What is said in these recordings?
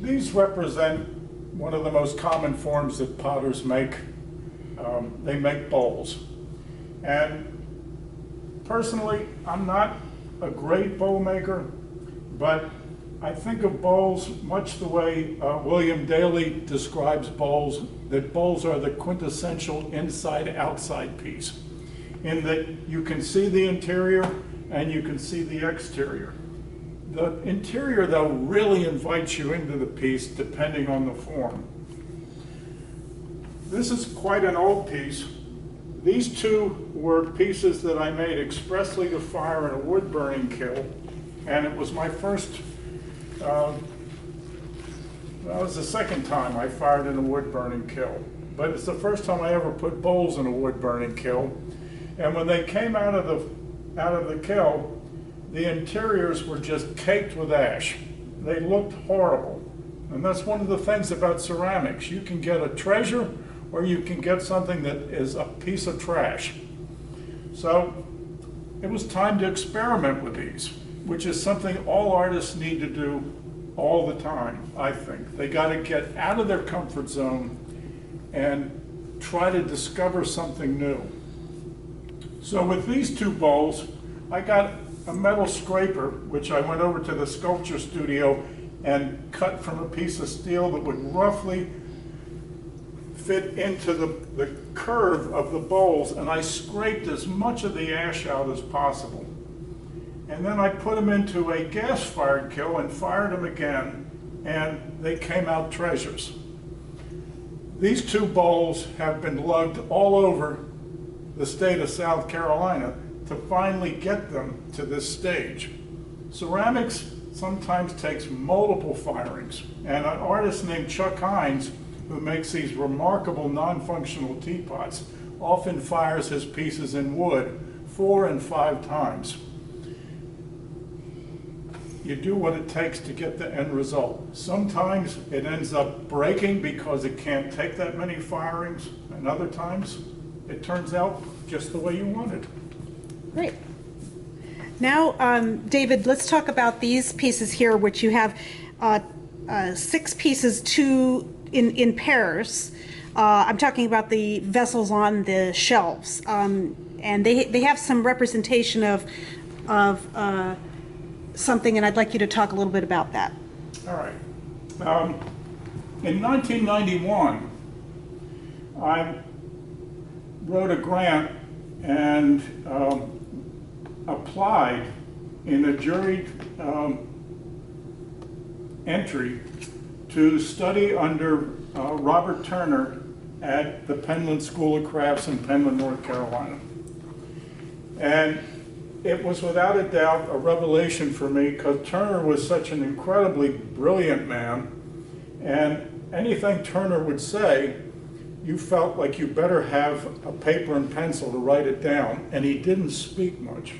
These represent one of the most common forms that potters make. They make bowls. And personally, I'm not a great bowl maker, but I think of bowls much the way William Daley describes bowls, that bowls are the quintessential inside-outside piece, in that you can see the interior and you can see the exterior. The interior, though, really invites you into the piece depending on the form. This is quite an old piece. These two were pieces that I made expressly to fire in a wood-burning kiln, and it was my first, well, it was the second time I fired in a wood-burning kiln, but it's the first time I ever put bowls in a wood-burning kiln. And when they came out of the kiln, the interiors were just caked with ash. They looked horrible. And that's one of the things about ceramics. You can get a treasure or you can get something that is a piece of trash. So it was time to experiment with these, which is something all artists need to do all the time, I think. They got to get out of their comfort zone and try to discover something new. So with these two bowls, I got a metal scraper, which I went over to the sculpture studio and cut from a piece of steel that would roughly fit into the curve of the bowls, and I scraped as much of the ash out as possible. And then I put them into a gas-fired kiln and fired them again, and they came out treasures. These two bowls have been lugged all over the state of South Carolina to finally get them to this stage. Ceramics sometimes takes multiple firings, and an artist named Chuck Hines, who makes these remarkable non-functional teapots, often fires his pieces in wood 4 and 5 times. You do what it takes to get the end result. Sometimes it ends up breaking because it can't take that many firings, and other times it turns out just the way you wanted. Great. Now, David, let's talk about these pieces here, which you have 6 pieces, 2 in pairs. I'm talking about the vessels on the shelves, and they have some representation of something, and I'd like you to talk a little bit about that. All right. In 1991, I wrote a grant and applied in a juried entry to study under Robert Turner at the Penland School of Crafts in Penland, North Carolina. And it was without a doubt a revelation for me, because Turner was such an incredibly brilliant man, and anything Turner would say, you felt like you better have a paper and pencil to write it down, and he didn't speak much.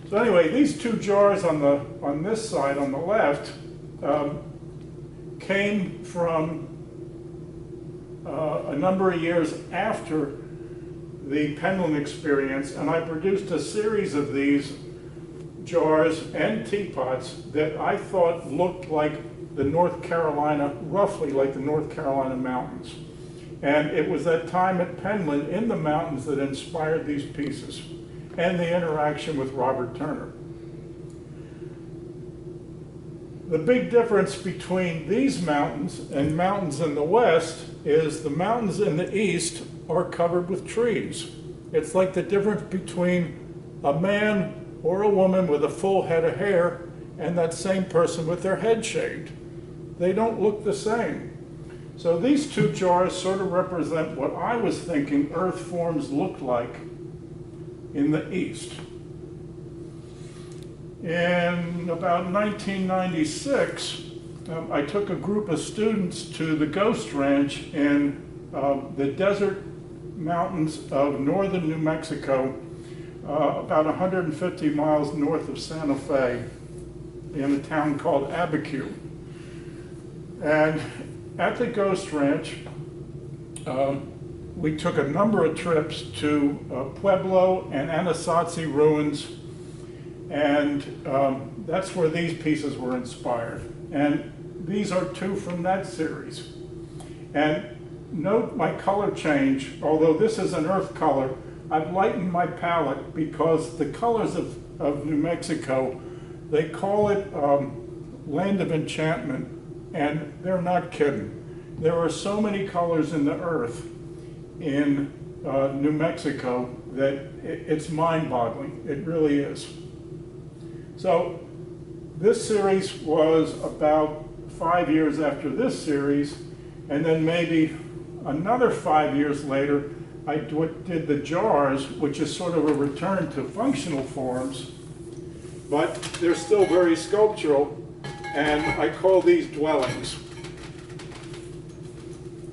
So anyway, these two jars on this side, on the left, came from a number of years after the Penland experience, and I produced a series of these jars and teapots that I thought looked like the North Carolina, roughly like the North Carolina mountains. And it was that time at Penland in the mountains that inspired these pieces, and the interaction with Robert Turner. The big difference between these mountains and mountains in the west is the mountains in the east are covered with trees. It's like the difference between a man or a woman with a full head of hair and that same person with their head shaved. They don't look the same. So these two jars sort of represent what I was thinking earth forms looked like in the east. In about 1996, I took a group of students to the Ghost Ranch in the desert mountains of northern New Mexico, about 150 miles north of Santa Fe, in a town called Abiquiu. And at the Ghost Ranch, we took a number of trips to Pueblo and Anasazi ruins, and that's where these pieces were inspired. And these are two from that series. And note my color change. Although this is an earth color, I've lightened my palette because the colors of New Mexico, they call it Land of Enchantment, and they're not kidding. There are so many colors in the earth in New Mexico that it's mind-boggling. It really is. So this series was about 5 years after this series, and then maybe another 5 years later, I did the jars, which is sort of a return to functional forms, but they're still very sculptural, and I call these dwellings.